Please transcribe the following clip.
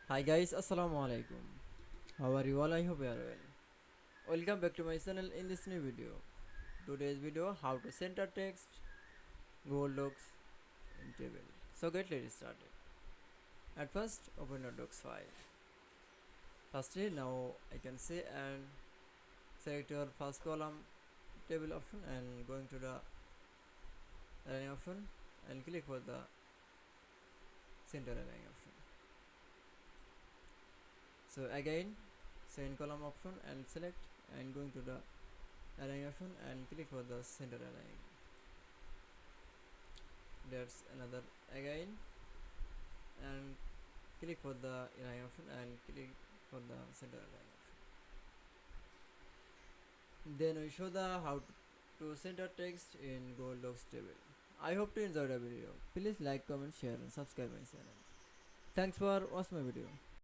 Hi guys, Assalamu Walaikum. How are you all? I hope you are well. Welcome back to my channel in this new video. Today's video how to center text Google Docs in table. So let's started. At first open your docs file. Firstly now I can say and select your first column table option and going to the align option and click for the center align option. So again second column option and select and going to the align option and click for the center align. That's another again and click for the align option and click for the center align option. Then we show the how to center text in Google Docs table. I hope to enjoy the video. Please like, comment, share and subscribe my channel. Thanks for watching my video.